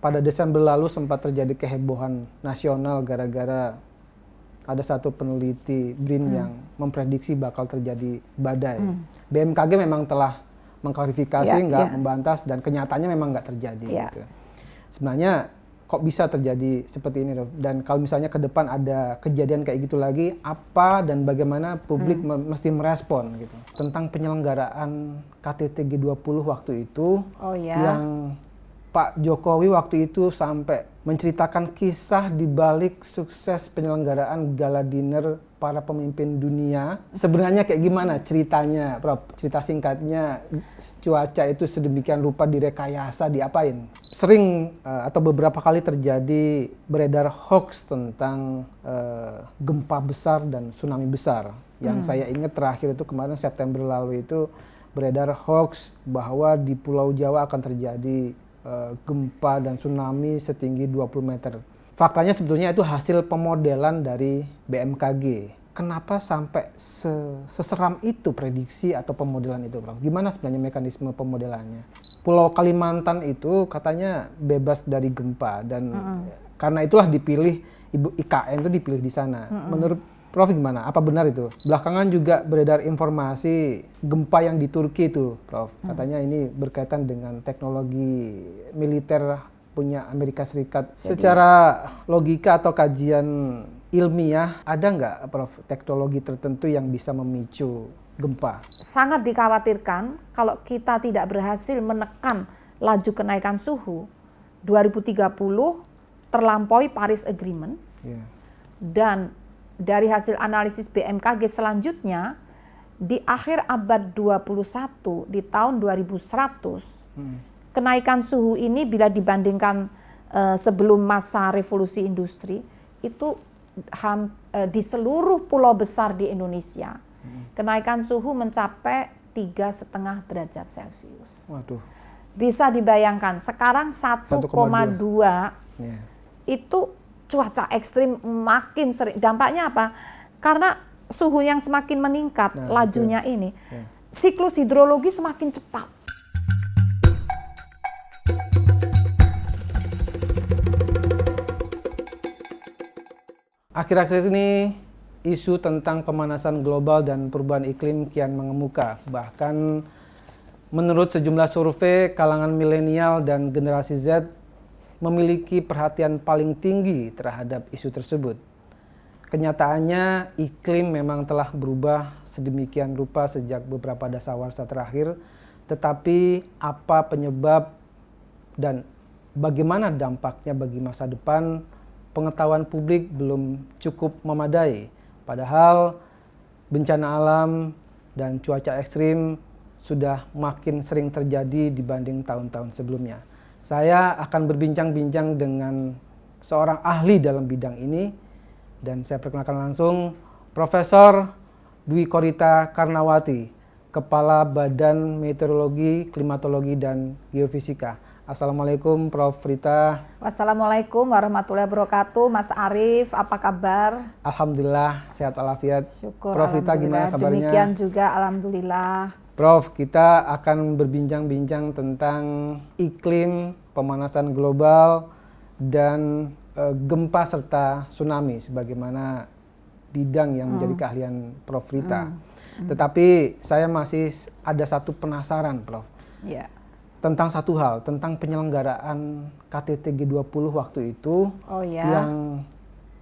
pada Desember lalu sempat terjadi kehebohan nasional gara-gara ada satu peneliti BRIN yang memprediksi bakal terjadi badai. BMKG memang telah mengklarifikasi, nggak membantah, dan kenyataannya memang nggak terjadi. Gitu. Sebenarnya kok bisa terjadi seperti ini, Prof? Dan kalau misalnya ke depan ada kejadian kayak gitu lagi, apa dan bagaimana publik mesti merespon gitu tentang penyelenggaraan KTT G20 waktu itu, yang Pak Jokowi waktu itu sampai menceritakan kisah di balik sukses penyelenggaraan gala dinner para pemimpin dunia. Sebenarnya kayak gimana ceritanya, Prof? Cerita singkatnya, cuaca itu sedemikian rupa direkayasa, diapain? Sering atau beberapa kali terjadi beredar hoax tentang gempa besar dan tsunami besar. Yang saya ingat terakhir itu kemarin September lalu itu beredar hoax bahwa di Pulau Jawa akan terjadi gempa dan tsunami setinggi 20 meter. Faktanya sebetulnya itu hasil pemodelan dari BMKG. Kenapa sampai seseram itu prediksi atau pemodelan itu, Prof? Gimana sebenarnya mekanisme pemodelannya? Pulau Kalimantan itu katanya bebas dari gempa dan karena itulah dipilih, Ibu IKN itu dipilih di sana. Menurut Prof gimana? Apa benar itu? Belakangan juga beredar informasi gempa yang di Turki itu, Prof. Katanya ini berkaitan dengan teknologi militer punya Amerika Serikat. Secara logika atau kajian ilmiah, ada nggak, Prof, teknologi tertentu yang bisa memicu gempa? Sangat dikhawatirkan kalau kita tidak berhasil menekan laju kenaikan suhu 2030 terlampaui Paris Agreement. Dan dari hasil analisis BMKG selanjutnya, di akhir abad 21, di tahun 2100, kenaikan suhu ini bila dibandingkan sebelum masa revolusi industri, itu di seluruh pulau besar di Indonesia, kenaikan suhu mencapai 3,5 derajat Celcius. Waduh. Bisa dibayangkan, sekarang 1,2 itu cuaca ekstrim makin sering. Dampaknya apa? Karena suhu yang semakin meningkat, lajunya ini, siklus hidrologi semakin cepat. Akhir-akhir ini isu tentang pemanasan global dan perubahan iklim kian mengemuka. Bahkan menurut sejumlah survei, kalangan milenial dan generasi Z memiliki perhatian paling tinggi terhadap isu tersebut. Kenyataannya iklim memang telah berubah sedemikian rupa sejak beberapa dasawarsa terakhir, tetapi apa penyebab dan bagaimana dampaknya bagi masa depan, pengetahuan publik belum cukup memadai. Padahal bencana alam dan cuaca ekstrim sudah makin sering terjadi dibanding tahun-tahun sebelumnya. Saya akan berbincang-bincang dengan seorang ahli dalam bidang ini, dan saya perkenalkan langsung Profesor Dwi Korita Karnawati, Kepala Badan Meteorologi, Klimatologi, dan Geofisika. Assalamualaikum, Prof. Rita. Wassalamualaikum warahmatullahi wabarakatuh. Mas Arief, apa kabar? Alhamdulillah, sehat walafiat. Syukur, Prof. Rita, gimana kabarnya? Demikian juga, alhamdulillah. Prof, kita akan berbincang-bincang tentang iklim, pemanasan global, dan gempa serta tsunami sebagaimana bidang yang menjadi keahlian Prof. Rita. Tetapi saya masih ada satu penasaran, Prof. Tentang satu hal, tentang penyelenggaraan KTT G20 waktu itu, yang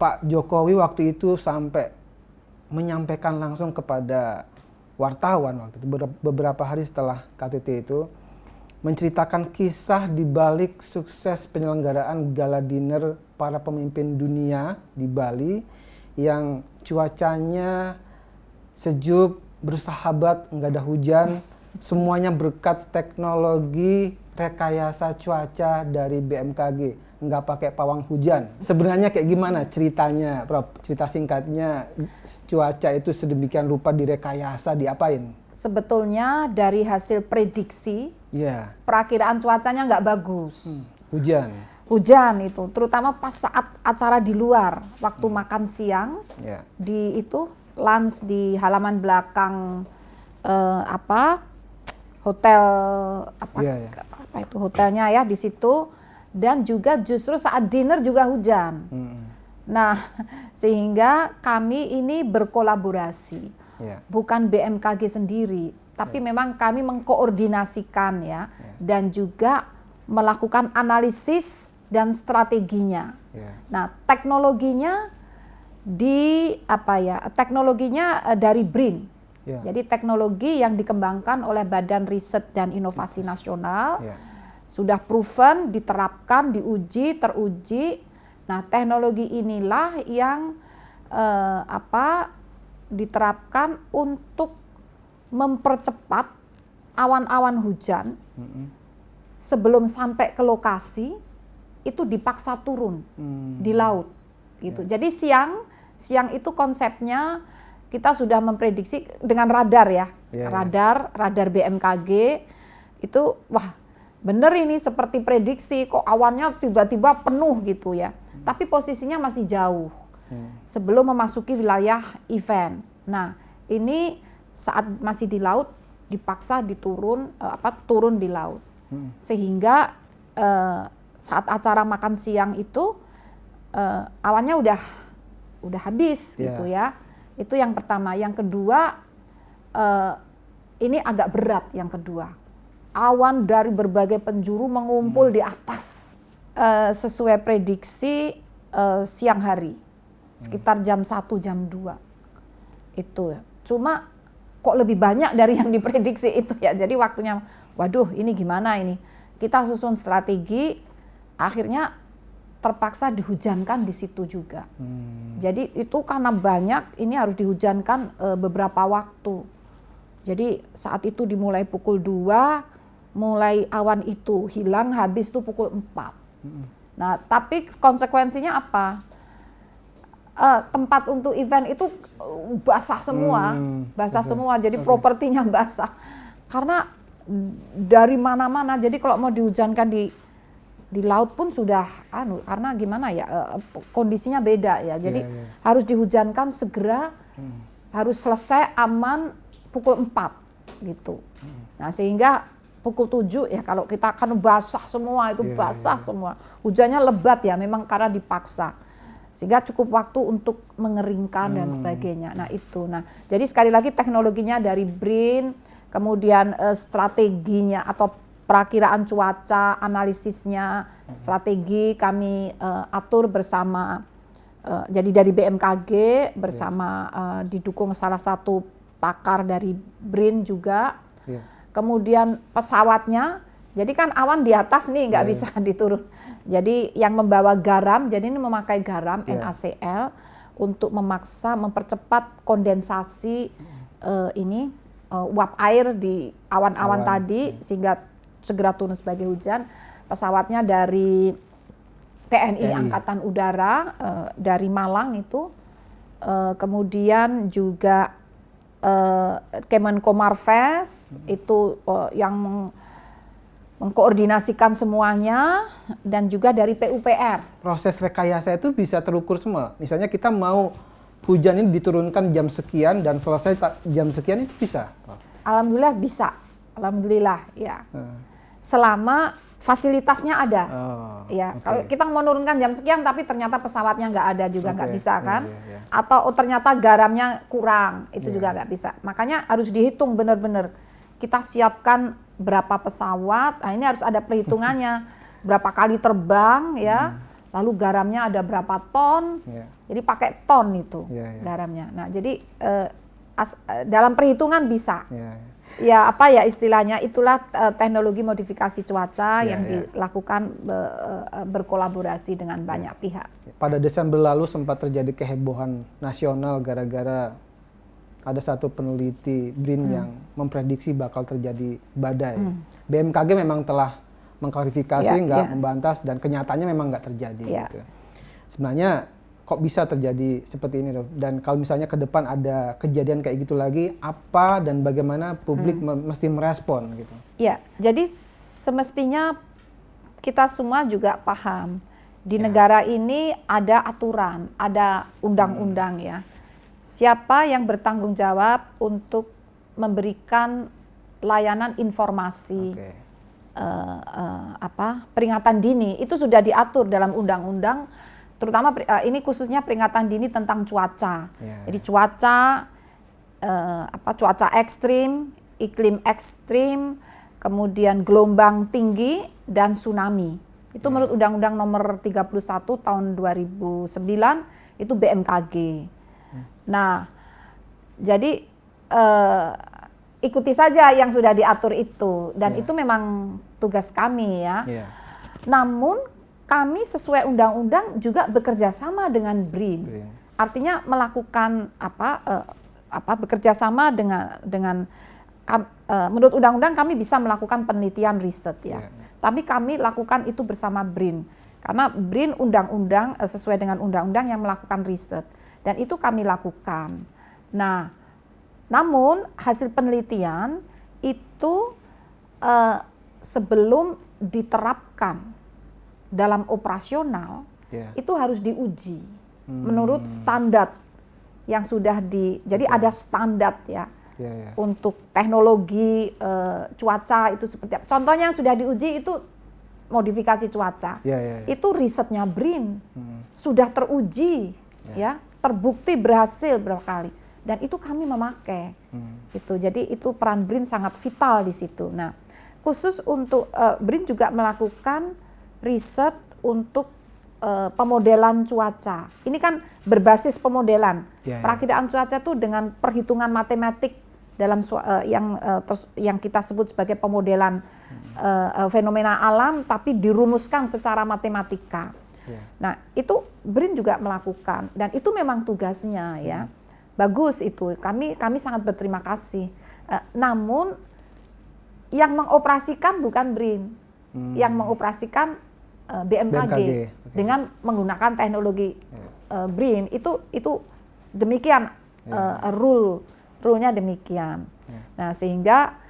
Pak Jokowi waktu itu sampai menyampaikan langsung kepada wartawan waktu itu, beberapa hari setelah KTT itu, menceritakan kisah di balik sukses penyelenggaraan gala dinner para pemimpin dunia di Bali yang cuacanya sejuk, bersahabat, nggak ada hujan, semuanya berkat teknologi rekayasa cuaca dari BMKG, nggak pakai pawang hujan. Sebenarnya kayak gimana ceritanya, Prof? Cerita singkatnya, cuaca itu sedemikian rupa direkayasa, diapain? Sebetulnya dari hasil prediksi, perakiraan cuacanya nggak bagus. Hujan itu, terutama pas saat acara di luar, waktu makan siang, di itu lunch di halaman belakang hotel apa itu hotelnya ya, di situ dan juga justru saat dinner juga hujan. Nah, sehingga kami ini berkolaborasi, bukan BMKG sendiri, tapi memang kami mengkoordinasikan ya, dan juga melakukan analisis dan strateginya. Nah, teknologinya dari BRIN. Jadi teknologi yang dikembangkan oleh Badan Riset dan Inovasi Nasional. Sudah proven, diterapkan, diuji, teruji. Nah, teknologi inilah yang diterapkan untuk mempercepat awan-awan hujan sebelum sampai ke lokasi itu dipaksa turun di laut gitu. Jadi siang itu konsepnya kita sudah memprediksi dengan radar ya, radar BMKG itu bener ini seperti prediksi kok awannya tiba-tiba penuh gitu ya. Tapi posisinya masih jauh sebelum memasuki wilayah event. Nah, ini saat masih di laut dipaksa turun di laut. Sehingga saat acara makan siang itu awannya udah habis gitu ya. Itu yang pertama. Yang kedua ini agak berat yang kedua. Awan dari berbagai penjuru mengumpul di atas sesuai prediksi siang hari sekitar jam 1 jam 2 itu. Cuma kok lebih banyak dari yang diprediksi itu ya. Jadi waktunya waduh ini gimana ini. Kita susun strategi, akhirnya terpaksa dihujankan di situ juga. Jadi itu karena banyak ini harus dihujankan beberapa waktu. Jadi saat itu dimulai pukul 2, mulai awan itu hilang, habis itu pukul 4. Nah, tapi konsekuensinya apa? Tempat untuk event itu basah semua, semua. Jadi propertinya basah. Karena dari mana-mana. Jadi kalau mau dihujankan di laut pun sudah karena gimana ya? Kondisinya beda ya. Jadi harus dihujankan segera, harus selesai aman pukul 4 gitu. Nah, sehingga pukul 7 ya kalau kita akan basah semua itu semua. Hujannya lebat ya memang karena dipaksa. Sehingga cukup waktu untuk mengeringkan dan sebagainya. Nah, itu. Nah, jadi sekali lagi teknologinya dari BRIN, kemudian strateginya atau perakiraan cuaca, analisisnya, strategi kami atur bersama jadi dari BMKG bersama didukung salah satu pakar dari BRIN juga. Kemudian pesawatnya, jadi kan awan di atas nih nggak bisa diturun. Jadi yang membawa garam, jadi ini memakai garam NaCl untuk mempercepat kondensasi uap air di awan-awan tadi sehingga segera turun sebagai hujan. Pesawatnya dari TNI Angkatan Udara dari Malang itu, kemudian juga Kemenko Marves itu yang mengkoordinasikan semuanya, dan juga dari PUPR. Proses rekayasa itu bisa terukur semua. Misalnya kita mau hujan ini diturunkan jam sekian dan selesai jam sekian, itu bisa? Alhamdulillah bisa. Alhamdulillah ya. Selama fasilitasnya ada. Kalau kita mau menurunkan jam sekian tapi ternyata pesawatnya nggak ada juga nggak bisa kan? Atau ternyata garamnya kurang, itu juga nggak bisa. Makanya harus dihitung benar-benar. Kita siapkan berapa pesawat, nah ini harus ada perhitungannya. Berapa kali terbang ya, lalu garamnya ada berapa ton, jadi pakai ton itu garamnya. Nah jadi dalam perhitungan bisa. Ya apa ya istilahnya, itulah teknologi modifikasi cuaca yang dilakukan berkolaborasi dengan banyak pihak. Pada Desember lalu sempat terjadi kehebohan nasional gara-gara ada satu peneliti BRIN yang memprediksi bakal terjadi badai. BMKG memang telah mengklarifikasi, nggak membantah, dan kenyataannya memang nggak terjadi. Gitu. Sebenarnya kok bisa terjadi seperti ini, dan kalau misalnya ke depan ada kejadian kayak gitu lagi, apa dan bagaimana publik mesti merespon gitu? Ya, jadi semestinya kita semua juga paham di negara ini ada aturan, ada undang-undang ya. Siapa yang bertanggung jawab untuk memberikan layanan informasi peringatan dini itu sudah diatur dalam undang-undang, terutama ini khususnya peringatan dini tentang cuaca. Jadi cuaca ekstrim, iklim ekstrim, kemudian gelombang tinggi dan tsunami. Itu menurut Undang-Undang Nomor 31 tahun 2009 itu BMKG. Nah, jadi ikuti saja yang sudah diatur itu, dan itu memang tugas kami ya. Namun kami sesuai undang-undang juga bekerja sama dengan BRIN. Artinya melakukan bekerja sama dengan menurut undang-undang kami bisa melakukan penelitian riset ya. Tapi kami lakukan itu bersama BRIN. Karena BRIN undang-undang sesuai dengan undang-undang yang melakukan riset, dan itu kami lakukan. Nah, namun hasil penelitian itu sebelum diterapkan dalam operasional itu harus diuji menurut standar yang sudah jadi ada standar ya untuk teknologi cuaca itu seperti apa. Contohnya yang sudah diuji itu modifikasi cuaca. Itu risetnya BRIN sudah teruji ya, terbukti berhasil berapa kali. Dan itu kami memakai, gitu. Jadi itu peran BRIN sangat vital di situ. Nah, khusus untuk BRIN juga melakukan riset untuk pemodelan cuaca. Ini kan berbasis pemodelan. Perakiraan cuaca itu dengan perhitungan matematik dalam yang kita sebut sebagai pemodelan fenomena alam, tapi dirumuskan secara matematika. Nah, itu BRIN juga melakukan, dan itu memang tugasnya ya. Bagus itu, kami sangat berterima kasih. Namun yang mengoperasikan bukan BRIN, yang mengoperasikan BMKG. Dengan menggunakan teknologi BRIN itu demikian rule-nya demikian. Nah, sehingga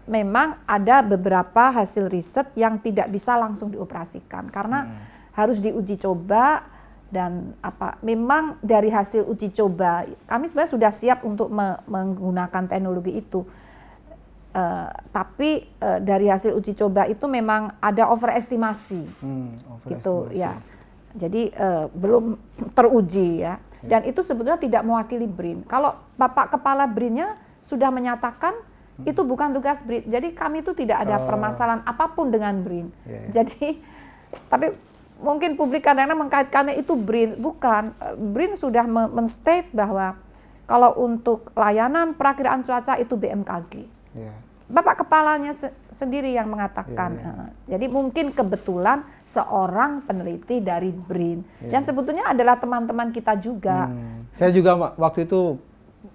memang ada beberapa hasil riset yang tidak bisa langsung dioperasikan karena harus diuji coba. Dan memang dari hasil uji coba kami sebenarnya sudah siap untuk menggunakan teknologi itu, tapi dari hasil uji coba itu memang ada overestimasi, gitu ya. Jadi belum teruji ya, dan itu sebetulnya tidak mewakili BRIN. Kalau Bapak Kepala BRIN-nya sudah menyatakan itu bukan tugas BRIN, jadi kami itu tidak ada permasalahan apapun dengan BRIN. Jadi tapi mungkin publik kadang-kadang mengkaitkannya itu BRIN, bukan. BRIN sudah men-state bahwa kalau untuk layanan perakiraan cuaca itu BMKG. Bapak Kepalanya sendiri yang mengatakan. Jadi mungkin kebetulan seorang peneliti dari BRIN. Dan sebetulnya adalah teman-teman kita juga. Saya juga waktu itu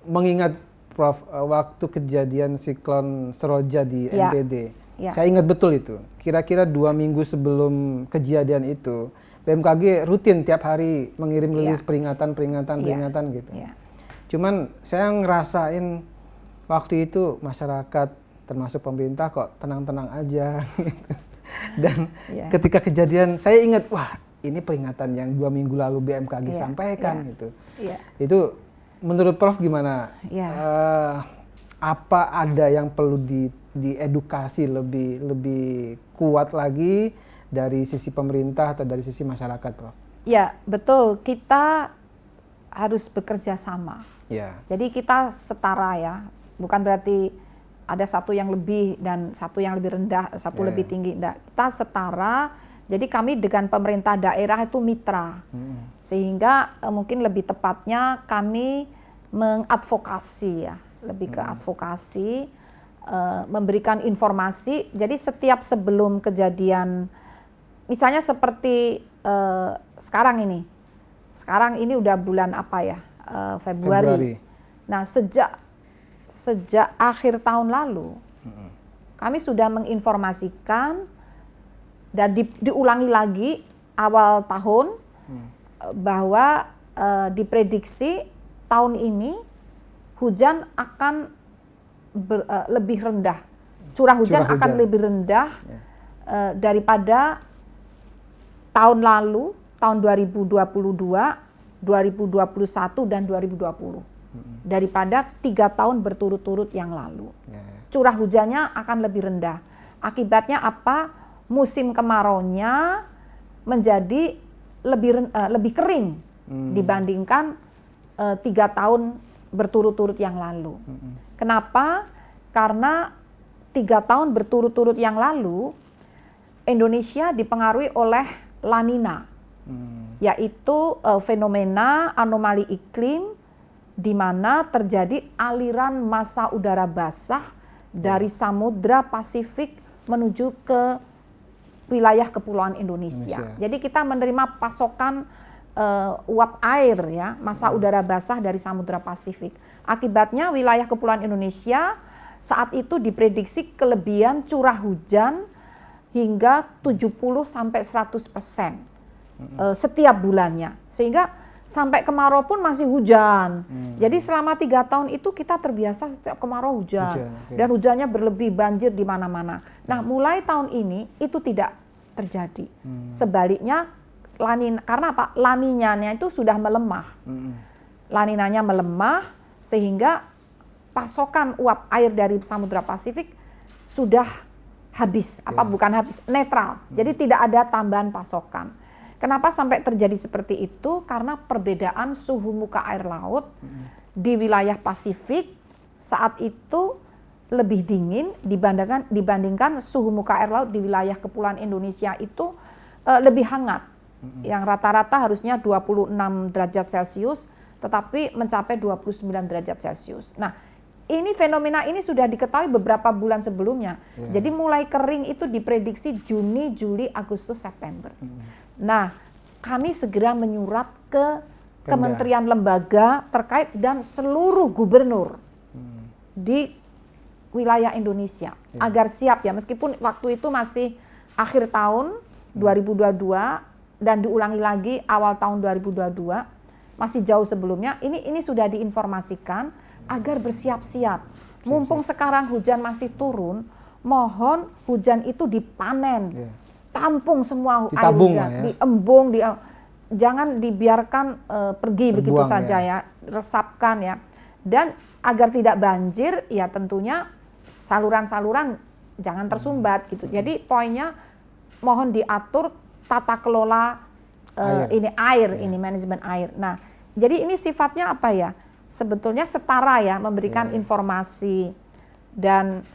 mengingat Prof, waktu kejadian siklon Seroja di NTT. Saya ingat betul itu. Kira-kira 2 minggu sebelum kejadian itu, BMKG rutin tiap hari mengirim rilis peringatan gitu. Cuman saya ngerasain waktu itu masyarakat termasuk pemerintah kok tenang-tenang aja. Dan ketika kejadian saya ingat, wah ini peringatan yang 2 minggu lalu BMKG sampaikan gitu. Itu menurut Prof gimana? Apa ada yang perlu diedukasi lebih kuat lagi dari sisi pemerintah atau dari sisi masyarakat, Prof? Ya, betul. Kita harus bekerja sama. Jadi kita setara ya. Bukan berarti ada satu yang lebih dan satu yang lebih rendah, satu lebih tinggi. Enggak. Kita setara. Jadi kami dengan pemerintah daerah itu mitra. Sehingga mungkin lebih tepatnya kami mengadvokasi ya. Lebih ke advokasi, memberikan informasi. Jadi setiap sebelum kejadian, misalnya seperti sekarang ini udah bulan apa ya, Februari. Nah sejak akhir tahun lalu kami sudah menginformasikan dan diulangi lagi awal tahun bahwa diprediksi tahun ini hujan akan lebih rendah, curah hujan akan lebih rendah daripada tahun lalu, tahun 2022, 2021 dan 2020. Daripada 3 tahun berturut-turut yang lalu. Curah hujannya akan lebih rendah. Akibatnya apa? Musim kemaraunya menjadi lebih kering dibandingkan 3 tahun berturut-turut yang lalu. Kenapa? Karena 3 tahun berturut-turut yang lalu Indonesia dipengaruhi oleh La Nina, yaitu fenomena anomali iklim di mana terjadi aliran massa udara basah dari Samudra Pasifik menuju ke wilayah kepulauan Indonesia. Jadi kita menerima pasokan uap air ya, massa udara basah dari Samudra Pasifik. Akibatnya wilayah kepulauan Indonesia saat itu diprediksi kelebihan curah hujan hingga 70-100% setiap bulannya. Sehingga sampai kemarau pun masih hujan. Jadi selama 3 tahun itu kita terbiasa setiap kemarau hujan. Dan hujannya berlebih, banjir di mana-mana. Nah, mulai tahun ini itu tidak terjadi. Sebaliknya, karena apa? La Niña-nya itu sudah melemah. La Niña-nya melemah sehingga pasokan uap air dari Samudra Pasifik sudah habis. Bukan habis, netral. Jadi tidak ada tambahan pasokan. Kenapa sampai terjadi seperti itu? Karena perbedaan suhu muka air laut di wilayah Pasifik saat itu lebih dingin dibandingkan suhu muka air laut di wilayah kepulauan Indonesia itu lebih hangat. Yang rata-rata harusnya 26 derajat Celcius, tetapi mencapai 29 derajat Celcius. Nah, fenomena ini sudah diketahui beberapa bulan sebelumnya. Jadi mulai kering itu diprediksi Juni, Juli, Agustus, September. Nah, kami segera menyurat ke kementerian lembaga terkait dan seluruh gubernur di wilayah Indonesia agar siap ya, meskipun waktu itu masih akhir tahun 2022 dan diulangi lagi awal tahun 2022, masih jauh sebelumnya, ini sudah diinformasikan agar bersiap-siap. Mumpung sekarang hujan masih turun, mohon hujan itu dipanen. Tampung semua air hujan, diembung, jangan dibiarkan pergi begitu saja ya, resapkan ya. Dan agar tidak banjir, ya tentunya saluran-saluran jangan tersumbat gitu. Jadi poinnya mohon diatur tata kelola air, manajemen air. Nah, jadi ini sifatnya apa ya? Sebetulnya setara ya, memberikan informasi. Dan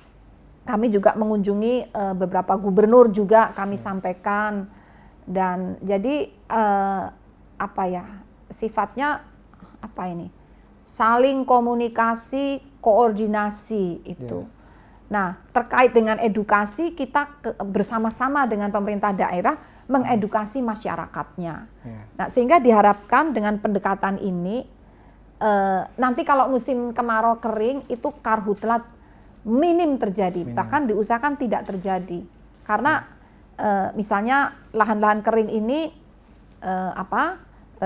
kami juga mengunjungi beberapa gubernur juga kami sampaikan, dan jadi sifatnya saling komunikasi, koordinasi itu. Nah, terkait dengan edukasi kita bersama-sama dengan pemerintah daerah mengedukasi masyarakatnya. Nah, sehingga diharapkan dengan pendekatan ini nanti kalau musim kemarau kering itu karhutlat minim terjadi, bahkan diusahakan tidak terjadi, karena misalnya lahan-lahan kering ini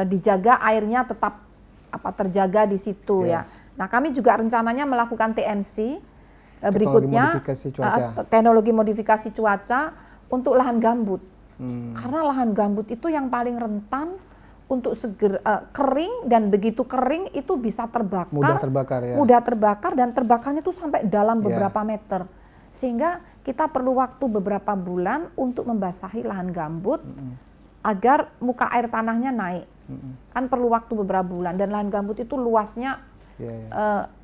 dijaga airnya tetap terjaga di situ ya. Nah, kami juga rencananya melakukan TMC berikutnya, teknologi modifikasi cuaca untuk lahan gambut, karena lahan gambut itu yang paling rentan untuk kering, dan begitu kering itu bisa terbakar, mudah terbakar dan terbakarnya itu sampai dalam beberapa meter, sehingga kita perlu waktu beberapa bulan untuk membasahi lahan gambut agar muka air tanahnya naik. Kan perlu waktu beberapa bulan, dan lahan gambut itu luasnya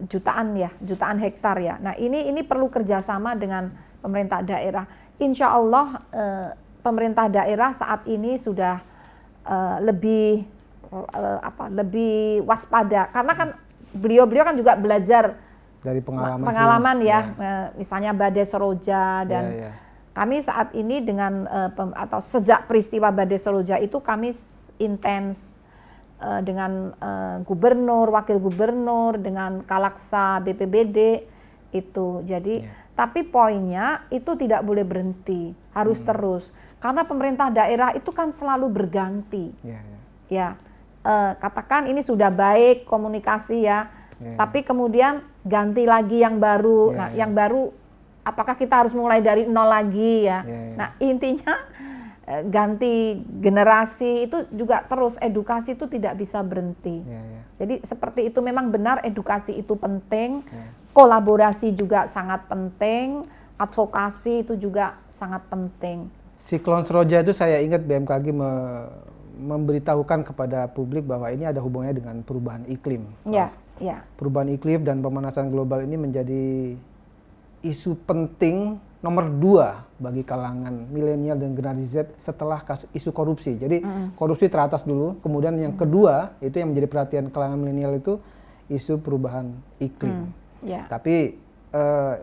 jutaan hektar ya. Nah, ini perlu kerjasama dengan pemerintah daerah. Insya Allah pemerintah daerah saat ini sudah lebih waspada, karena kan beliau kan juga belajar dari pengalaman misalnya Badai Seroja, dan kami saat ini dengan sejak peristiwa Badai Seroja itu kami intens dengan gubernur, wakil gubernur, dengan Kalaksa BPBD itu. Jadi tapi poinnya itu tidak boleh berhenti, harus terus. Karena pemerintah daerah itu kan selalu berganti. Katakan ini sudah baik komunikasi tapi kemudian ganti lagi yang baru. Yang baru apakah kita harus mulai dari nol lagi ya? Nah, intinya ganti generasi itu juga terus, edukasi itu tidak bisa berhenti. Jadi seperti itu, memang benar edukasi itu penting, kolaborasi juga sangat penting, advokasi itu juga sangat penting. Siklon Seroja itu saya ingat BMKG memberitahukan kepada publik bahwa ini ada hubungannya dengan perubahan iklim. Ya, ya. Perubahan iklim dan pemanasan global ini menjadi isu penting nomor 2 bagi kalangan milenial dan generasi Z setelah isu korupsi. Jadi korupsi teratas dulu, kemudian yang kedua itu yang menjadi perhatian kalangan milenial itu isu perubahan iklim. Tapi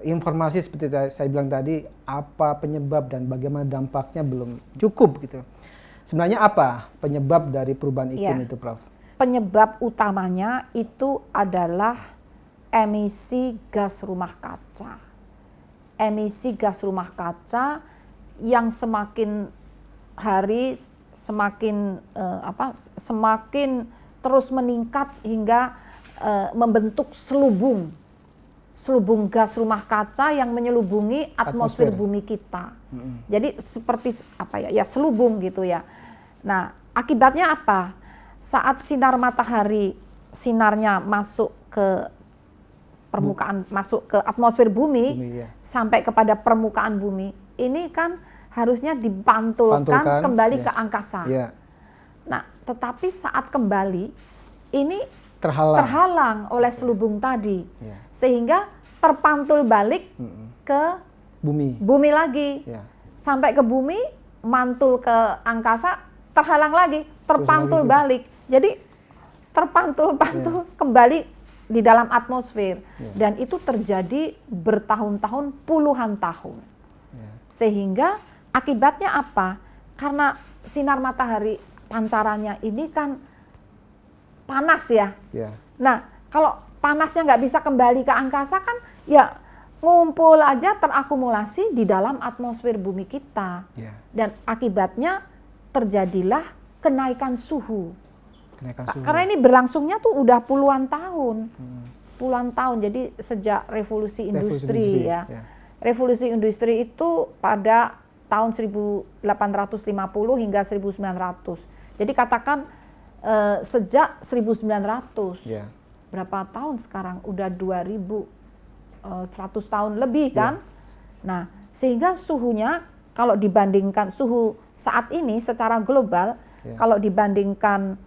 informasi seperti saya bilang tadi, apa penyebab dan bagaimana dampaknya belum cukup gitu. Sebenarnya apa penyebab dari perubahan iklim itu, Prof? Penyebab utamanya itu adalah emisi gas rumah kaca. Emisi gas rumah kaca yang semakin hari semakin semakin terus meningkat hingga membentuk selubung gas rumah kaca yang menyelubungi atmosfer bumi kita. Jadi seperti selubung gitu ya. Nah, akibatnya apa? Saat sinar matahari sinarnya masuk ke permukaan, masuk ke atmosfer bumi sampai kepada permukaan bumi, ini kan harusnya dipantulkan kembali ke angkasa. Nah, tetapi saat kembali ini terhalang oleh selubung tadi, sehingga terpantul balik ke bumi lagi, sampai ke bumi, mantul ke angkasa, terhalang lagi, terpantul balik. Jadi terpantul kembali di dalam atmosfer, dan itu terjadi bertahun-tahun, puluhan tahun. Sehingga akibatnya apa? Karena sinar matahari pancarannya ini kan panas ya. Nah, kalau panasnya nggak bisa kembali ke angkasa kan ya ngumpul aja, terakumulasi di dalam atmosfer bumi kita. Dan akibatnya terjadilah kenaikan suhu. Karena ini berlangsungnya tuh udah puluhan tahun. Puluhan tahun. Jadi sejak revolusi industri ya. Revolusi industri itu pada tahun 1850 hingga 1900. Jadi katakan sejak 1900. Berapa tahun sekarang? Udah 2100 tahun lebih kan? Nah, sehingga suhunya kalau dibandingkan suhu saat ini secara global, kalau dibandingkan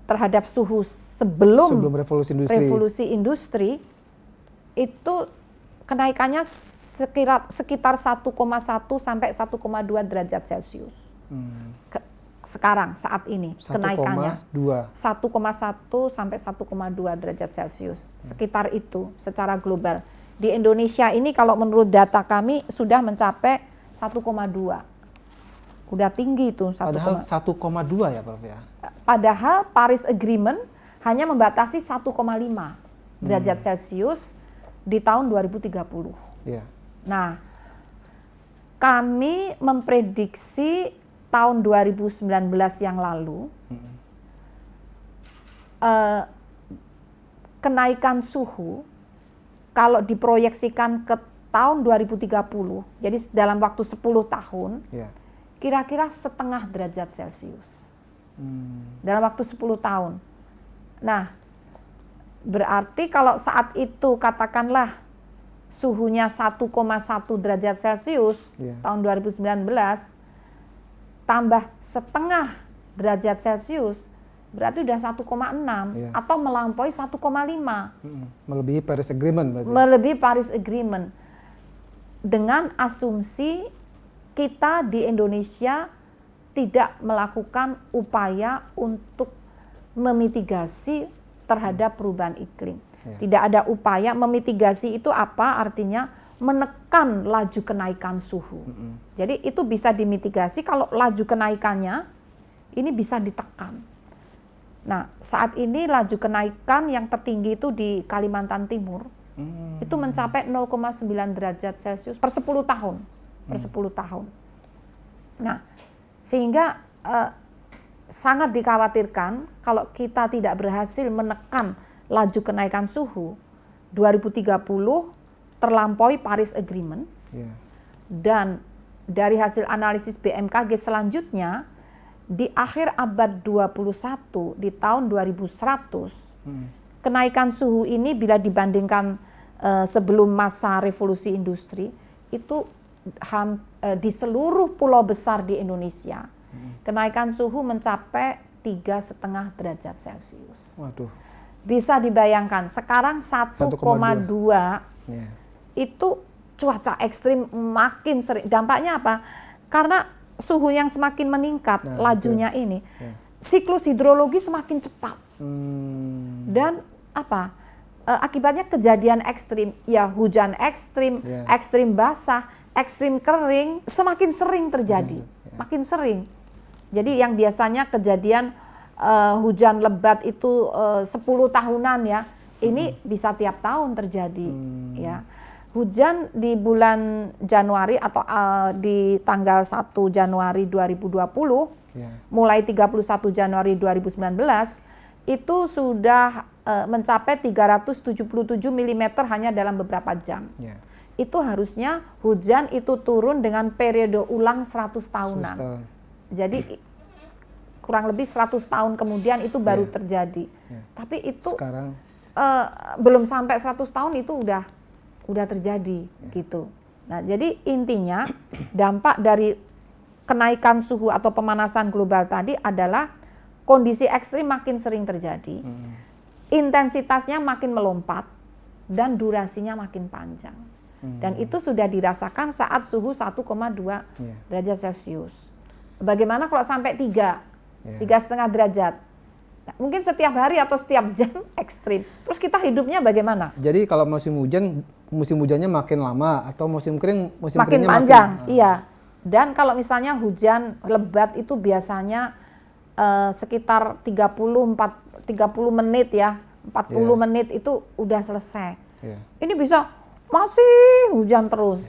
terhadap suhu sebelum revolusi industri itu kenaikannya sekitar 1,1 sampai 1,2 derajat Celcius. Sekarang saat ini kenaikannya 1,1 sampai 1,2 derajat Celcius. Sekitar itu secara global. Di Indonesia ini kalau menurut data kami sudah mencapai 1,2. Udah tinggi itu. Padahal 1,2 ya, Prof ya. Padahal Paris Agreement hanya membatasi 1,5 derajat Celcius di tahun 2030. Nah, kami memprediksi tahun 2019 yang lalu kenaikan suhu kalau diproyeksikan ke tahun 2030, jadi dalam waktu 10 tahun, kira-kira setengah derajat Celcius. Dalam waktu 10 tahun. Nah, berarti kalau saat itu katakanlah suhunya 1,1 derajat Celcius tahun 2019, tambah setengah derajat Celcius, berarti udah 1,6 atau melampaui 1,5. Melebihi Paris Agreement berarti. Melebihi Paris Agreement. Dengan asumsi kita di Indonesia tidak melakukan upaya untuk memitigasi terhadap perubahan iklim. Tidak ada upaya memitigasi itu apa? Artinya menekan laju kenaikan suhu. Jadi itu bisa dimitigasi kalau laju kenaikannya ini bisa ditekan. Nah, saat ini laju kenaikan yang tertinggi itu di Kalimantan Timur itu mencapai 0,9 derajat Celcius per 10 tahun. Per 10 tahun. Nah, sehingga sangat dikhawatirkan kalau kita tidak berhasil menekan laju kenaikan suhu, 2030 terlampaui Paris Agreement. Dan dari hasil analisis BMKG selanjutnya, di akhir abad 21, di tahun 2100, kenaikan suhu ini bila dibandingkan sebelum masa revolusi industri, itu di seluruh pulau besar di Indonesia kenaikan suhu mencapai 3,5 derajat Celcius. Waduh. Bisa dibayangkan sekarang 1,2 itu cuaca ekstrim makin sering. Dampaknya apa? Karena suhu yang semakin meningkat lajunya ini, siklus hidrologi semakin cepat. Dan apa? Akibatnya kejadian ekstrim, ya hujan ekstrim, ekstrim basah, ekstrim kering, semakin sering terjadi, makin sering. Jadi yang biasanya kejadian hujan lebat itu 10 tahunan ya, ini bisa tiap tahun terjadi. Ya, hujan di bulan Januari atau di tanggal 1 Januari 2020, mulai 31 Januari 2019 itu sudah mencapai 377 mm hanya dalam beberapa jam. Itu harusnya hujan itu turun dengan periode ulang 100 tahunan. Jadi kurang lebih 100 tahun kemudian itu baru terjadi. Tapi itu sekarang belum sampai 100 tahun itu udah terjadi gitu. Nah, jadi intinya dampak dari kenaikan suhu atau pemanasan global tadi adalah kondisi ekstrim makin sering terjadi. Intensitasnya makin melompat dan durasinya makin panjang. Dan itu sudah dirasakan saat suhu 1,2 derajat Celcius. Bagaimana kalau sampai 3,5 derajat? Nah, mungkin setiap hari atau setiap jam ekstrim. Terus kita hidupnya bagaimana? Jadi kalau musim hujannya makin lama atau musim kering makin panjang. Iya. Dan kalau misalnya hujan lebat itu biasanya sekitar 30 menit ya, 40 menit itu udah selesai. Ini bisa masih hujan terus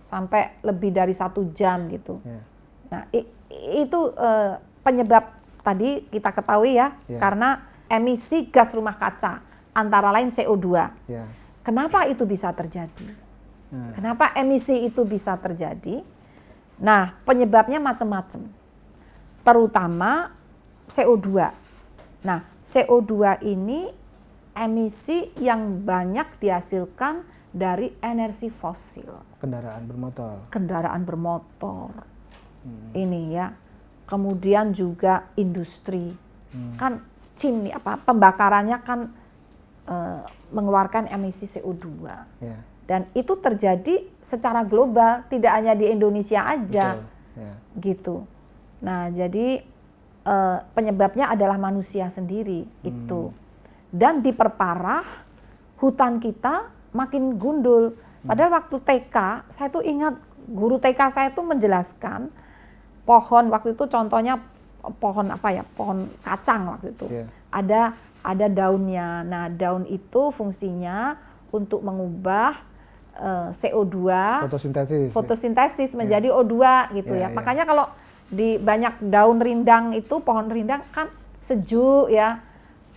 sampai lebih dari 1 jam gitu. Nah, itu penyebab tadi kita ketahui ya, karena emisi gas rumah kaca, antara lain CO2. Kenapa itu bisa terjadi? Kenapa emisi itu bisa terjadi? Nah, penyebabnya macam-macam, terutama CO2. Nah, CO2 ini emisi yang banyak dihasilkan dari energi fosil. Kendaraan bermotor. Ini ya. Kemudian juga industri. Kan pembakarannya kan mengeluarkan emisi CO2. Dan itu terjadi secara global, tidak hanya di Indonesia aja. Gitu. Nah, jadi penyebabnya adalah manusia sendiri itu. Dan diperparah hutan kita makin gundul. Padahal waktu TK, saya tuh ingat guru TK saya tuh menjelaskan pohon waktu itu contohnya pohon pohon kacang waktu itu. Ada daunnya. Nah, daun itu fungsinya untuk mengubah CO2 fotosintesis menjadi O2 gitu ya. Makanya kalau di banyak daun rindang itu, pohon rindang kan sejuk ya,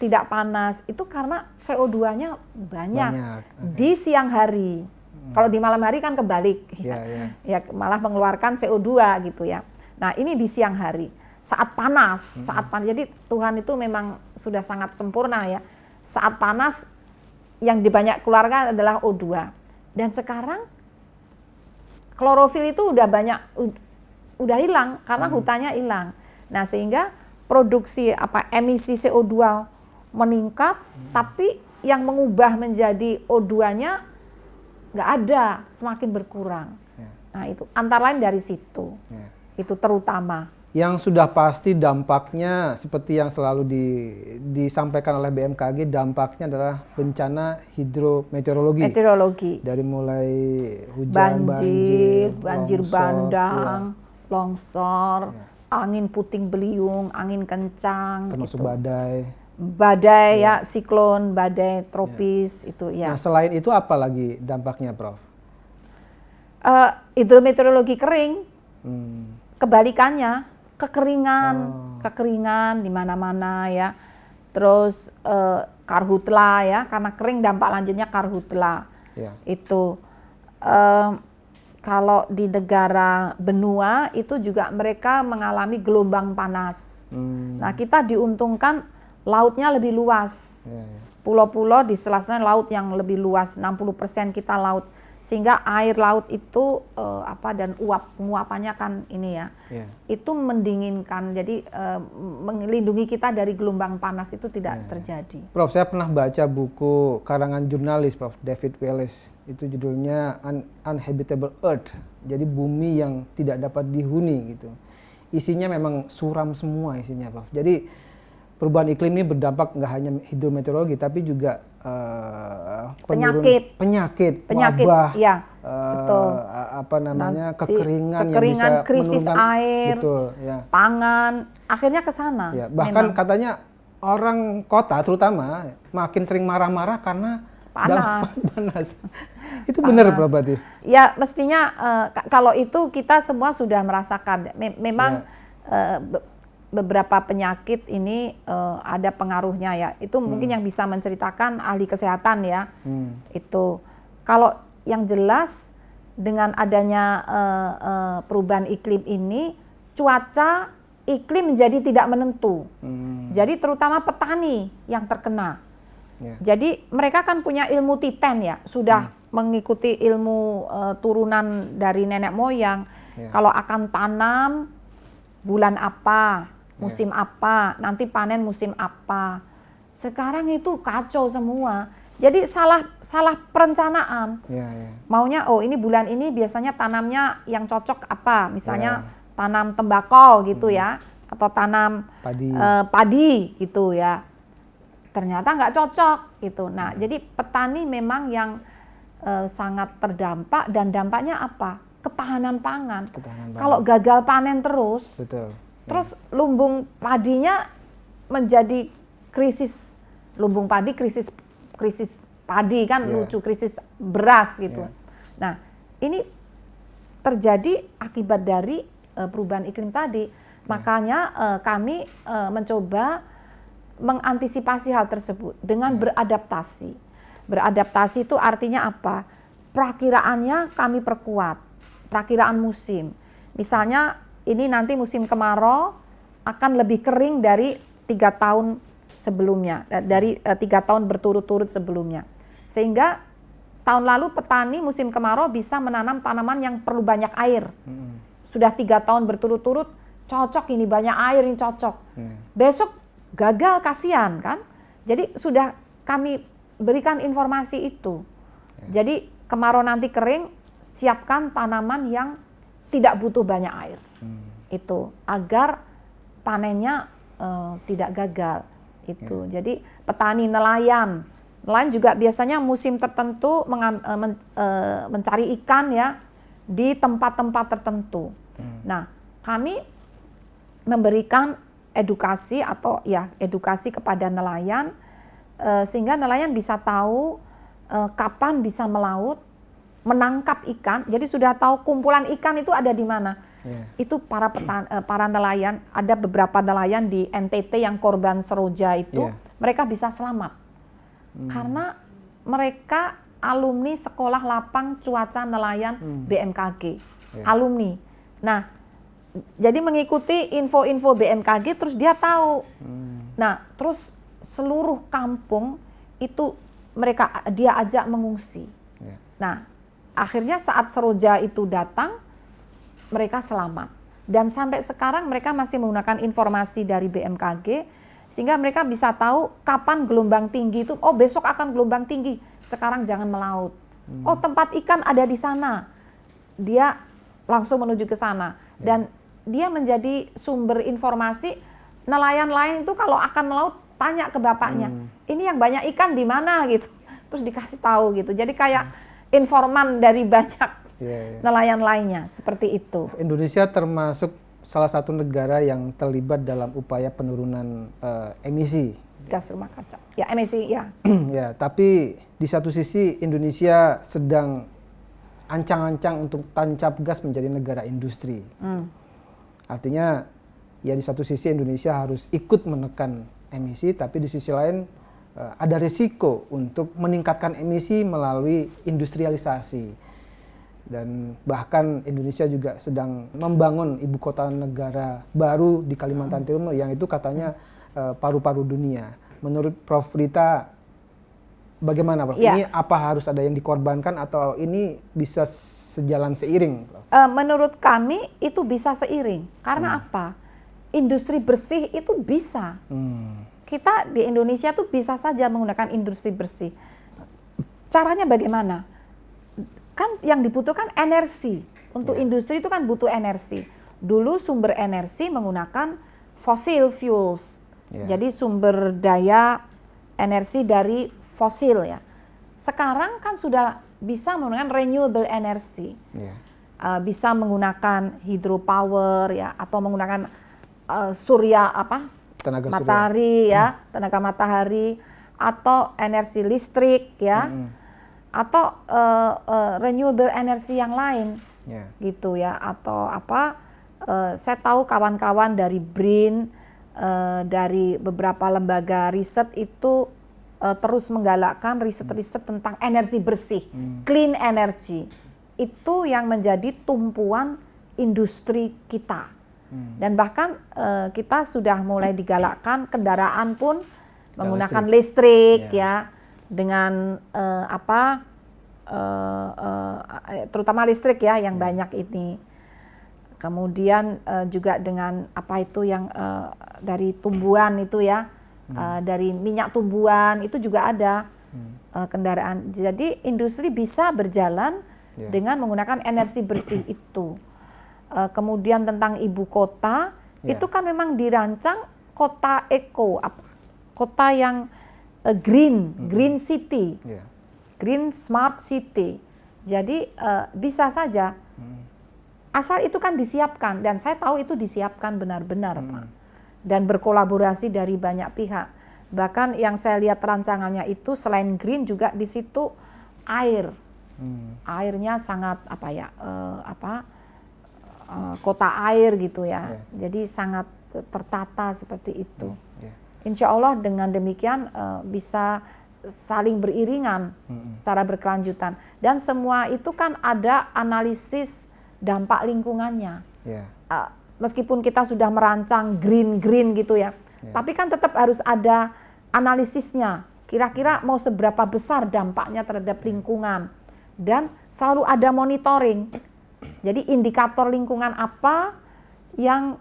tidak panas. Itu karena CO2-nya banyak. Di siang hari. Kalau di malam hari kan kebalik. Ya, malah mengeluarkan CO2 gitu ya. Nah, ini di siang hari. Saat panas. Jadi Tuhan itu memang sudah sangat sempurna ya. Saat panas yang dibanyak keluarkan adalah O2. Dan sekarang klorofil itu udah hilang karena hutannya hilang. Nah, sehingga produksi emisi CO2 meningkat, tapi yang mengubah menjadi O2-nya nggak ada, semakin berkurang. Nah, itu antara lain dari situ. Itu terutama. Yang sudah pasti dampaknya seperti yang selalu disampaikan oleh BMKG, dampaknya adalah bencana hidrometeorologi. Dari mulai hujan, banjir bandang, longsor, angin puting beliung, angin kencang, termasuk gitu. badai ya, siklon, badai tropis itu ya. Nah, selain itu apa lagi dampaknya, Prof? Hidrometeorologi kering, kebalikannya kekeringan di mana-mana ya. Terus karhutla ya, karena kering dampak lanjutnya karhutla. Itu kalau di negara benua itu juga mereka mengalami gelombang panas. Nah, kita diuntungkan lautnya lebih luas. Pulau-pulau di sela-sela laut yang lebih luas, 60% kita laut. sehingga air laut itu dan penguapannya kan ini ya, itu mendinginkan, jadi melindungi kita dari gelombang panas itu tidak terjadi. Prof, saya pernah baca buku karangan jurnalis Prof David Wallace, itu judulnya Uninhabitable Earth, jadi bumi yang tidak dapat dihuni gitu. Isinya memang suram semua isinya Prof. Jadi perubahan iklim ini berdampak nggak hanya hidrometeorologi tapi juga penyakit, wabah, ya, betul. Kekeringan yang bisa krisis air, betul, ya. Pangan, akhirnya ke sana. Ya, bahkan katanya orang kota terutama makin sering marah-marah karena panas. Itu benar berarti? Ya, mestinya kalau itu kita semua sudah merasakan. Memang beberapa penyakit ini ada pengaruhnya ya. Itu mungkin yang bisa menceritakan ahli kesehatan ya. Itu kalau yang jelas dengan adanya perubahan iklim ini, cuaca iklim menjadi tidak menentu. Jadi terutama petani yang terkena. Jadi mereka kan punya ilmu titen ya, sudah mengikuti ilmu turunan dari nenek moyang. Kalau akan tanam bulan apa, musim apa, nanti panen musim apa. Sekarang itu kacau semua. Jadi salah perencanaan. Maunya ini bulan ini biasanya tanamnya yang cocok apa? Misalnya tanam tembakau gitu ya, atau tanam padi gitu ya. Ternyata nggak cocok gitu. Nah, jadi petani memang yang sangat terdampak, dan dampaknya apa? Ketahanan pangan. Kalau gagal panen terus, terus lumbung padinya menjadi krisis, lumbung padi krisis padi kan lucu, krisis beras gitu. Nah, ini terjadi akibat dari perubahan iklim tadi. Makanya kami mencoba mengantisipasi hal tersebut dengan beradaptasi. Beradaptasi itu artinya apa? Perakiraannya kami perkuat, perakiraan musim. Misalnya ini nanti musim kemarau akan lebih kering dari 3 tahun sebelumnya, dari 3 tahun berturut-turut sebelumnya. Sehingga tahun lalu petani musim kemarau bisa menanam tanaman yang perlu banyak air. Sudah 3 tahun berturut-turut, cocok ini, banyak air ini cocok. Besok gagal, kasihan kan? Jadi sudah kami berikan informasi itu. Jadi kemarau nanti kering, siapkan tanaman yang tidak butuh banyak air. Itu agar panennya tidak gagal. Itu. Jadi petani nelayan juga biasanya musim tertentu mencari ikan ya di tempat-tempat tertentu. Nah, kami memberikan edukasi edukasi kepada nelayan sehingga nelayan bisa tahu kapan bisa melaut, menangkap ikan. Jadi sudah tahu kumpulan ikan itu ada di mana. Itu para nelayan, ada beberapa nelayan di NTT yang korban seroja itu, mereka bisa selamat. Karena mereka alumni Sekolah Lapang Cuaca Nelayan BMKG. Alumni. Nah, jadi mengikuti info-info BMKG terus dia tahu. Nah, terus seluruh kampung itu dia ajak mengungsi. Nah, akhirnya saat seroja itu datang, mereka selamat. Dan sampai sekarang mereka masih menggunakan informasi dari BMKG sehingga mereka bisa tahu kapan gelombang tinggi itu. Oh, besok akan gelombang tinggi. Sekarang jangan melaut. Oh, tempat ikan ada di sana. Dia langsung menuju ke sana. Dan dia menjadi sumber informasi. Nelayan lain itu kalau akan melaut tanya ke bapaknya. Ini yang banyak ikan di mana gitu. Terus dikasih tahu gitu. Jadi kayak informan dari banyak nelayan lainnya, seperti itu. Indonesia termasuk salah satu negara yang terlibat dalam upaya penurunan emisi gas rumah kaca. Ya, emisi ya. Ya, tapi di satu sisi Indonesia sedang ancang-ancang untuk tancap gas menjadi negara industri. Artinya ya di satu sisi Indonesia harus ikut menekan emisi, tapi di sisi lain ada risiko untuk meningkatkan emisi melalui industrialisasi. Dan bahkan Indonesia juga sedang membangun ibu kota negara baru di Kalimantan Timur yang itu katanya paru-paru dunia. Menurut Prof Rita, bagaimana, Prof? Ini apa harus ada yang dikorbankan atau ini bisa sejalan seiring, Prof? Menurut kami itu bisa seiring. Karena apa? Industri bersih itu bisa. Kita di Indonesia tuh bisa saja menggunakan industri bersih. Caranya bagaimana? Kan yang dibutuhkan energi. Untuk industri itu kan butuh energi. Dulu sumber energi menggunakan fossil fuels. Jadi sumber daya energi dari fosil ya. Sekarang kan sudah bisa menggunakan renewable energy. Bisa menggunakan hydropower ya, atau menggunakan tenaga matahari ya, tenaga matahari, atau energi listrik ya, atau renewable energy yang lain gitu ya, atau saya tahu kawan-kawan dari BRIN, dari beberapa lembaga riset itu terus menggalakkan riset-riset tentang energi bersih, clean energy. Itu yang menjadi tumpuan industri kita. Dan bahkan kita sudah mulai digalakkan kendaraan pun menggunakan listrik ya, dengan terutama listrik ya yang banyak ini. Kemudian juga dengan yang dari tumbuhan itu ya, dari minyak tumbuhan itu juga ada kendaraan. Jadi industri bisa berjalan dengan menggunakan energi bersih itu. Kemudian tentang ibu kota, itu kan memang dirancang kota eko, kota yang green city, green smart city. Jadi bisa saja. Asal itu kan disiapkan, dan saya tahu itu disiapkan benar-benar, Pak. Dan berkolaborasi dari banyak pihak. Bahkan yang saya lihat rancangannya itu selain green juga di situ air. Airnya sangat kota air gitu ya. Jadi sangat tertata seperti itu. Insya Allah dengan demikian bisa saling beriringan secara berkelanjutan. Dan semua itu kan ada analisis dampak lingkungannya. Meskipun kita sudah merancang green gitu ya, tapi kan tetap harus ada analisisnya. Kira-kira mau seberapa besar dampaknya terhadap lingkungan, dan selalu ada monitoring. Jadi indikator lingkungan apa yang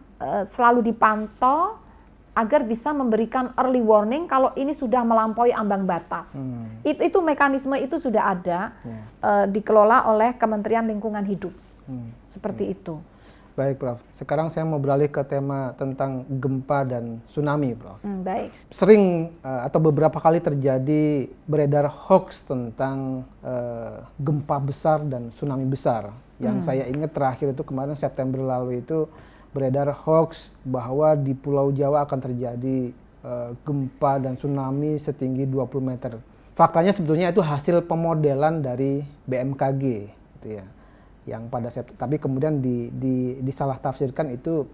selalu dipantau agar bisa memberikan early warning kalau ini sudah melampaui ambang batas. Itu mekanisme itu sudah ada, dikelola oleh Kementerian Lingkungan Hidup. Seperti itu. Baik, Prof. Sekarang saya mau beralih ke tema tentang gempa dan tsunami, Prof. Baik. Sering atau beberapa kali terjadi beredar hoax tentang gempa besar dan tsunami besar. Yang saya ingat terakhir itu kemarin September lalu itu beredar hoax bahwa di Pulau Jawa akan terjadi gempa dan tsunami setinggi 20 meter. Faktanya sebetulnya itu hasil pemodelan dari BMKG, gitu ya. Yang pada tapi kemudian disalah tafsirkan itu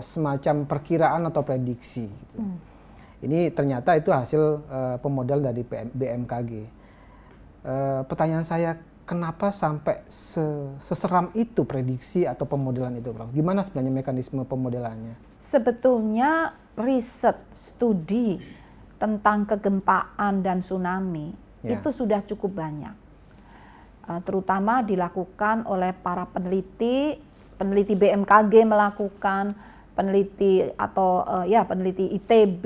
semacam perkiraan atau prediksi. Gitu. Ini ternyata itu hasil pemodel dari BMKG. Pertanyaan saya, kenapa sampai seseram itu prediksi atau pemodelan itu, Prof? Gimana sebenarnya mekanisme pemodelannya? Sebetulnya riset studi tentang kegempaan dan tsunami itu sudah cukup banyak. Terutama dilakukan oleh para peneliti BMKG melakukan, peneliti peneliti ITB,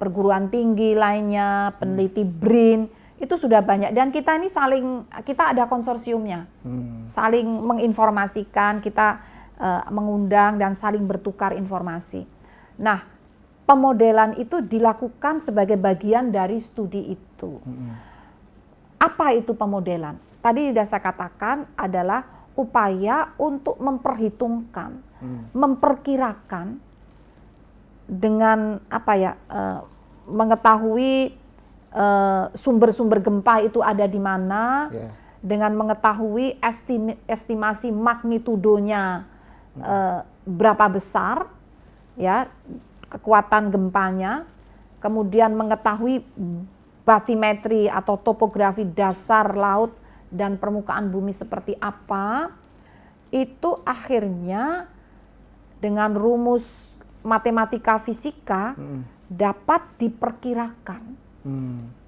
perguruan tinggi lainnya, peneliti BRIN, itu sudah banyak. Dan kita ini kita ada konsorsiumnya, saling menginformasikan, kita mengundang dan saling bertukar informasi. Nah, pemodelan itu dilakukan sebagai bagian dari studi itu. Apa itu pemodelan? Tadi sudah saya katakan adalah upaya untuk memperhitungkan, memperkirakan dengan mengetahui sumber-sumber gempa itu ada di mana, dengan mengetahui estimasi magnitudonya berapa besar, ya kekuatan gempanya, kemudian mengetahui bathymetri atau topografi dasar laut dan permukaan bumi seperti apa, itu akhirnya dengan rumus matematika fisika dapat diperkirakan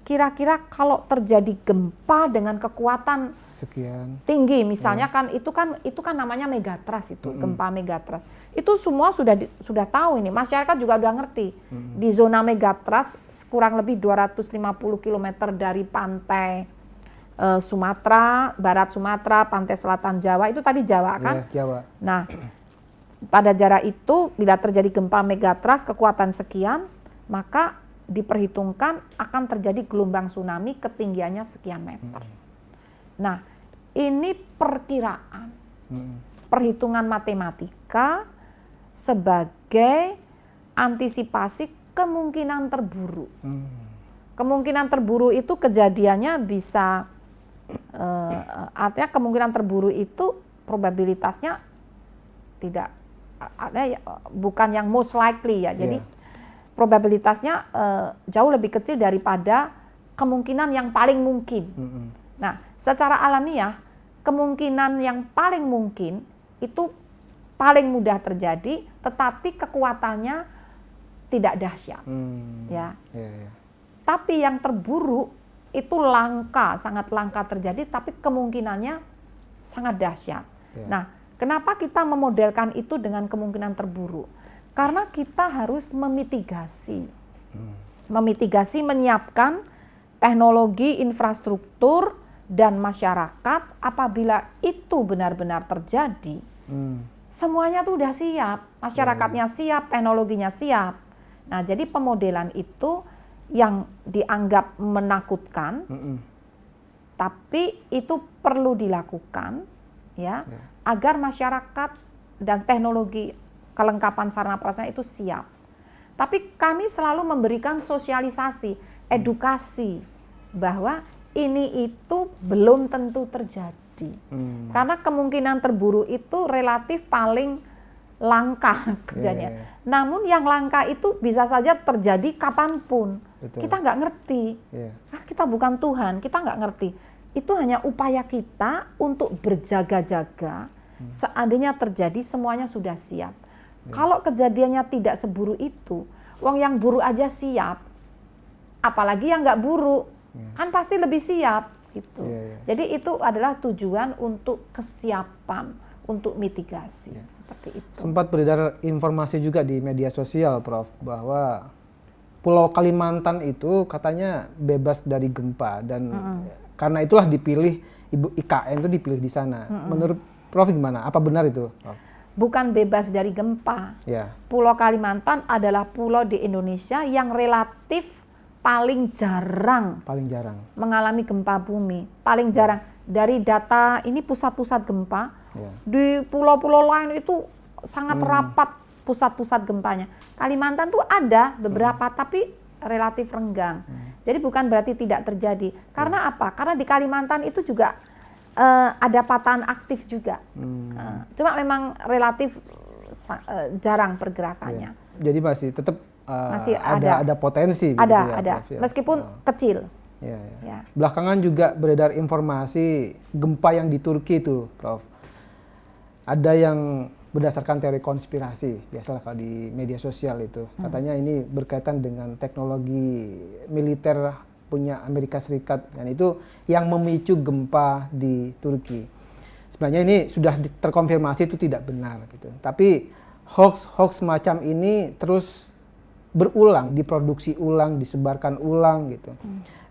kira-kira kalau terjadi gempa dengan kekuatan sekian tinggi, misalnya kan itu kan namanya megatrust itu, gempa megatrust. Itu semua sudah tahu ini, masyarakat juga udah ngerti. Di zona megatrust kurang lebih 250 km dari pantai Sumatera, barat Sumatera, pantai selatan Jawa, itu tadi Jawa kan? Jawa. Nah, pada jarak itu bila terjadi gempa megatrust kekuatan sekian, maka diperhitungkan akan terjadi gelombang tsunami ketinggiannya sekian meter. Nah, ini perkiraan, perhitungan matematika sebagai antisipasi kemungkinan terburuk. Kemungkinan terburuk itu kejadiannya bisa, artinya kemungkinan terburuk itu probabilitasnya tidak, bukan yang most likely ya. Jadi probabilitasnya jauh lebih kecil daripada kemungkinan yang paling mungkin. Nah, secara alamiah kemungkinan yang paling mungkin itu paling mudah terjadi, tetapi kekuatannya tidak dahsyat. Ya. Tapi yang terburuk itu langka, sangat langka terjadi, tapi kemungkinannya sangat dahsyat. Nah, kenapa kita memodelkan itu dengan kemungkinan terburuk? Karena kita harus memitigasi. Memitigasi, menyiapkan teknologi, infrastruktur, dan masyarakat apabila itu benar-benar terjadi. Semuanya tuh udah siap, masyarakatnya siap, teknologinya siap. Nah, jadi pemodelan itu yang dianggap menakutkan, tapi itu perlu dilakukan, ya, agar masyarakat dan teknologi kelengkapan sarana prasarana itu siap. Tapi kami selalu memberikan sosialisasi, edukasi bahwa ini itu belum tentu terjadi. Karena kemungkinan terburuk itu relatif paling langka kejadian. Namun yang langka itu bisa saja terjadi kapanpun. Kita nggak ngerti. Kita bukan Tuhan, kita nggak ngerti. Itu hanya upaya kita untuk berjaga-jaga. Seandainya terjadi, semuanya sudah siap. Kalau kejadiannya tidak seburuk itu, wong yang buruk aja siap, apalagi yang nggak buruk, kan pasti lebih siap gitu. Jadi itu adalah tujuan untuk kesiapan, untuk mitigasi seperti itu. Sempat beredar informasi juga di media sosial, Prof, bahwa Pulau Kalimantan itu katanya bebas dari gempa dan karena itulah dipilih Ibu IKN itu dipilih di sana. Menurut Prof gimana? Apa benar itu, Prof? Bukan bebas dari gempa. Pulau Kalimantan adalah pulau di Indonesia yang relatif paling jarang mengalami gempa bumi. Paling jarang. Dari data ini pusat-pusat gempa, di pulau-pulau lain itu sangat rapat pusat-pusat gempanya. Kalimantan tuh ada beberapa, tapi relatif renggang. Jadi bukan berarti tidak terjadi. Karena apa? Karena di Kalimantan itu juga ada patahan aktif juga. Cuma memang relatif jarang pergerakannya. Jadi masih tetap masih ada potensi. Ada. Prof, meskipun kecil. Belakangan juga beredar informasi gempa yang di Turki itu, Prof. Ada yang berdasarkan teori konspirasi, biasalah kalau di media sosial itu. Katanya ini berkaitan dengan teknologi militer punya Amerika Serikat, dan itu yang memicu gempa di Turki. Sebenarnya ini sudah terkonfirmasi itu tidak benar gitu. Tapi hoax macam ini terus berulang, diproduksi ulang, disebarkan ulang gitu.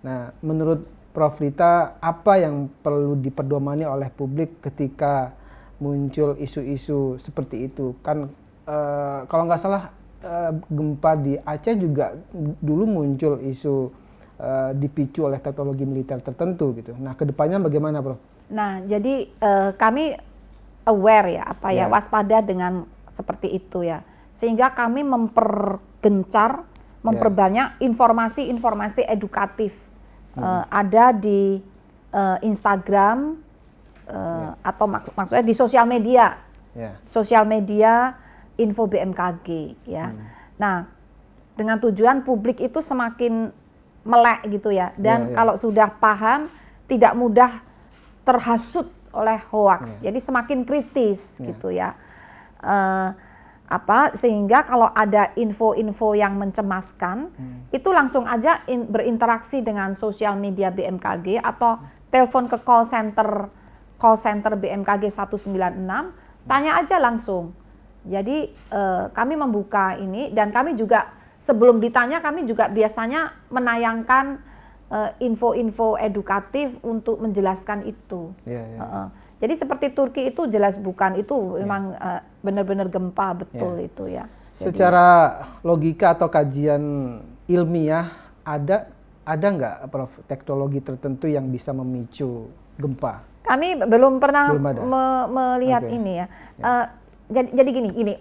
Nah, menurut Prof Rita, apa yang perlu diperdomani oleh publik ketika muncul isu-isu seperti itu? Kan kalau nggak salah gempa di Aceh juga dulu muncul isu dipicu oleh teknologi militer tertentu gitu. Nah, kedepannya bagaimana, Prof? Nah, jadi kami aware ya, waspada dengan seperti itu ya. Sehingga kami mempergencar, memperbanyak informasi-informasi edukatif. Ada di Instagram atau maksudnya di sosial media. Sosial media info BMKG ya. Nah, dengan tujuan publik itu semakin melek gitu ya, dan kalau sudah paham tidak mudah terhasut oleh hoaks, jadi semakin kritis gitu ya. Sehingga kalau ada info-info yang mencemaskan, itu langsung aja berinteraksi dengan sosial media BMKG atau telepon ke call center BMKG 196, tanya aja langsung. Jadi kami membuka ini, dan kami juga sebelum ditanya kami juga biasanya menayangkan info-info edukatif untuk menjelaskan itu. Jadi seperti Turki itu jelas bukan, itu memang benar-benar gempa betul itu ya. Secara logika atau kajian ilmiah ada nggak, Prof, teknologi tertentu yang bisa memicu gempa? Kami belum pernah melihat ini ya. Jadi gini,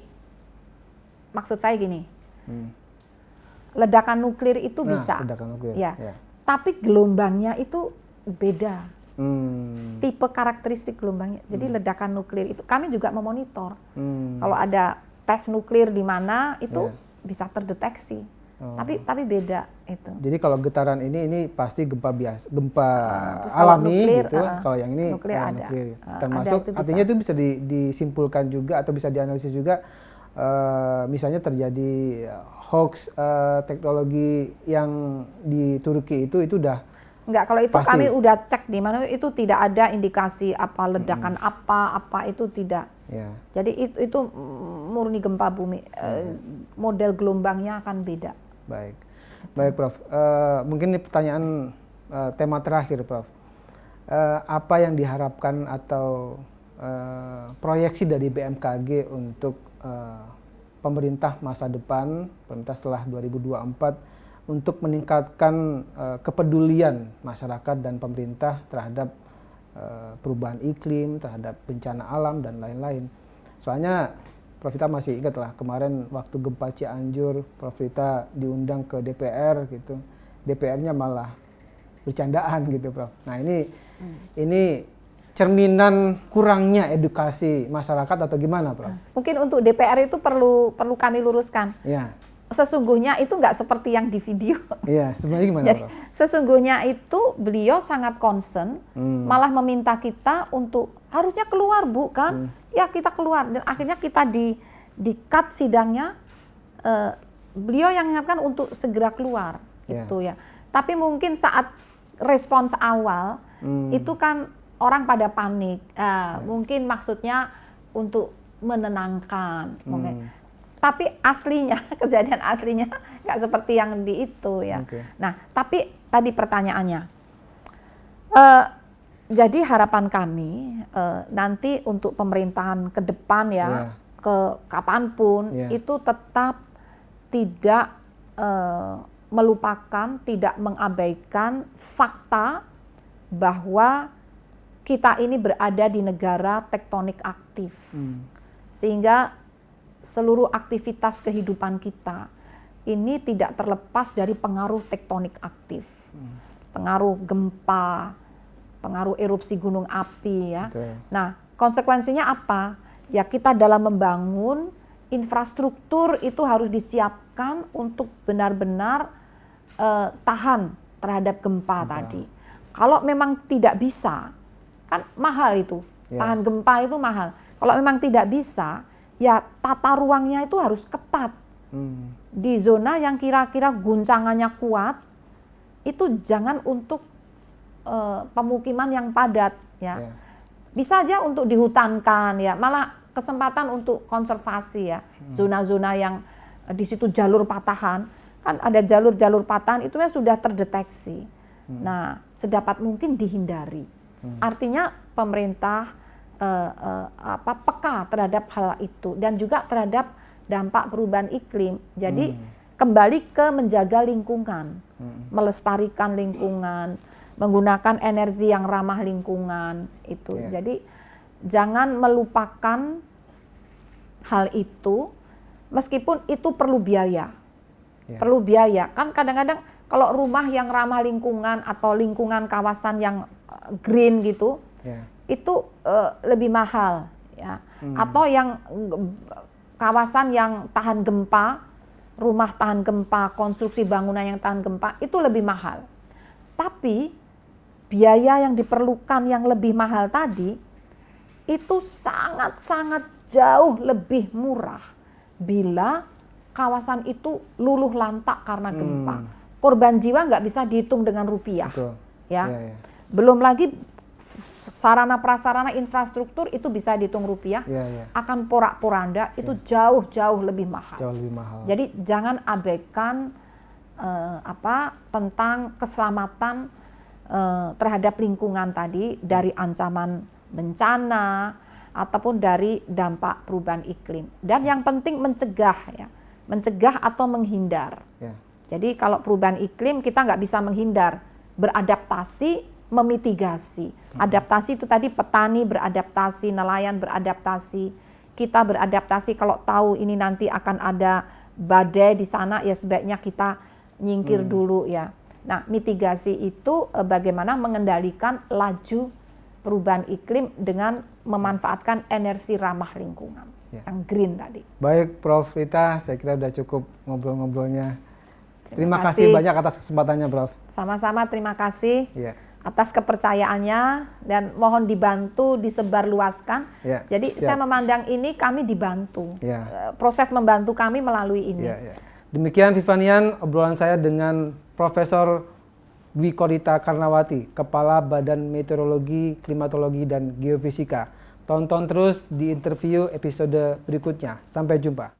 maksud saya gini, ledakan nuklir itu bisa, ledakan nuklir, ya. Tapi gelombangnya itu beda. Tipe karakteristik gelombangnya. Jadi ledakan nuklir itu kami juga memonitor. Kalau ada tes nuklir di mana itu bisa terdeteksi. Tapi beda itu. Jadi kalau getaran ini pasti gempa biasa, gempa alami nuklir, gitu. Kalau yang ini nuklir ada. Nuklir. Termasuk ada, artinya itu bisa disimpulkan juga atau bisa dianalisis juga. Misalnya terjadi hoax teknologi yang di Turki itu udah enggak, kalau itu pasti. Kami udah cek di mana itu tidak ada indikasi apa ledakan apa itu tidak. Jadi itu murni gempa bumi. Model gelombangnya akan beda. Baik Prof. Mungkin ini pertanyaan tema terakhir, Prof. Apa yang diharapkan atau proyeksi dari BMKG untuk pemerintah masa depan, pemerintah setelah 2024 untuk meningkatkan kepedulian masyarakat dan pemerintah terhadap perubahan iklim, terhadap bencana alam dan lain-lain. Soalnya Prof Rita masih ingat lah kemarin waktu gempa Cianjur, Prof Rita diundang ke DPR gitu, DPR-nya malah bercandaan gitu, Prof. Nah ini cerminan kurangnya edukasi masyarakat atau gimana, Prof? Mungkin untuk DPR itu perlu kami luruskan. Sesungguhnya itu nggak seperti yang di video. Sebenarnya gimana, Jadi, Prof? Sesungguhnya itu beliau sangat concern, malah meminta kita untuk harusnya keluar, Bu, kan? Ya kita keluar, dan akhirnya kita di cut sidangnya, beliau yang ingatkan untuk segera keluar, itu ya. Tapi mungkin saat respons awal, itu kan orang pada panik, mungkin maksudnya untuk menenangkan, mungkin. Tapi aslinya, kejadian aslinya nggak seperti yang di itu ya. Nah, tapi tadi pertanyaannya, jadi harapan kami nanti untuk pemerintahan ke depan ya, ke kapanpun itu tetap tidak melupakan, tidak mengabaikan fakta bahwa kita ini berada di negara tektonik aktif, sehingga seluruh aktivitas kehidupan kita ini tidak terlepas dari pengaruh tektonik aktif, pengaruh gempa, pengaruh erupsi gunung api ya. Nah, konsekuensinya apa? Ya kita dalam membangun infrastruktur itu harus disiapkan untuk benar-benar tahan terhadap gempa tadi. Kalau memang tidak bisa, kan mahal itu, tahan gempa itu mahal. Kalau memang tidak bisa, ya tata ruangnya itu harus ketat. Di zona yang kira-kira guncangannya kuat, itu jangan untuk pemukiman yang padat ya. Bisa aja untuk dihutankan ya, malah kesempatan untuk konservasi ya. Zona-zona yang di situ jalur patahan, kan ada jalur-jalur patahan itu sudah terdeteksi. Nah, sedapat mungkin dihindari. Artinya pemerintah peka terhadap hal itu dan juga terhadap dampak perubahan iklim. Jadi kembali ke menjaga lingkungan, melestarikan lingkungan, menggunakan energi yang ramah lingkungan itu. Jadi jangan melupakan hal itu, meskipun itu perlu biaya. Perlu biaya. Kan kadang-kadang kalau rumah yang ramah lingkungan atau lingkungan kawasan yang green gitu, itu lebih mahal ya. Atau yang kawasan yang tahan gempa, rumah tahan gempa, konstruksi bangunan yang tahan gempa itu lebih mahal. Tapi biaya yang diperlukan yang lebih mahal tadi itu sangat-sangat jauh lebih murah bila kawasan itu luluh lantak karena gempa. Korban jiwa nggak bisa dihitung dengan rupiah. Betul. Ya. Belum lagi sarana prasarana infrastruktur itu bisa dihitung rupiah. Akan porak-poranda itu jauh lebih mahal. Jauh lebih mahal. Jadi jangan abaikan tentang keselamatan terhadap lingkungan tadi dari ancaman bencana ataupun dari dampak perubahan iklim. Dan yang penting mencegah ya. Mencegah atau menghindar. Jadi kalau perubahan iklim kita nggak bisa menghindar, beradaptasi, memitigasi. Adaptasi itu tadi petani beradaptasi, nelayan beradaptasi, kita beradaptasi kalau tahu ini nanti akan ada badai di sana ya sebaiknya kita nyingkir dulu ya. Nah, mitigasi itu bagaimana mengendalikan laju perubahan iklim dengan memanfaatkan energi ramah lingkungan. Yang green tadi. Baik Prof Rita, saya kira udah cukup ngobrol-ngobrolnya. Terima kasih banyak atas kesempatannya Prof. Sama-sama, terima kasih atas kepercayaannya dan mohon dibantu disebarluaskan. Jadi saya memandang ini kami dibantu. Proses membantu kami melalui ini. Demikian Vivanian obrolan saya dengan Profesor Dwi Korita Karnawati, Kepala Badan Meteorologi, Klimatologi, dan Geofisika. Tonton terus di interview episode berikutnya. Sampai jumpa.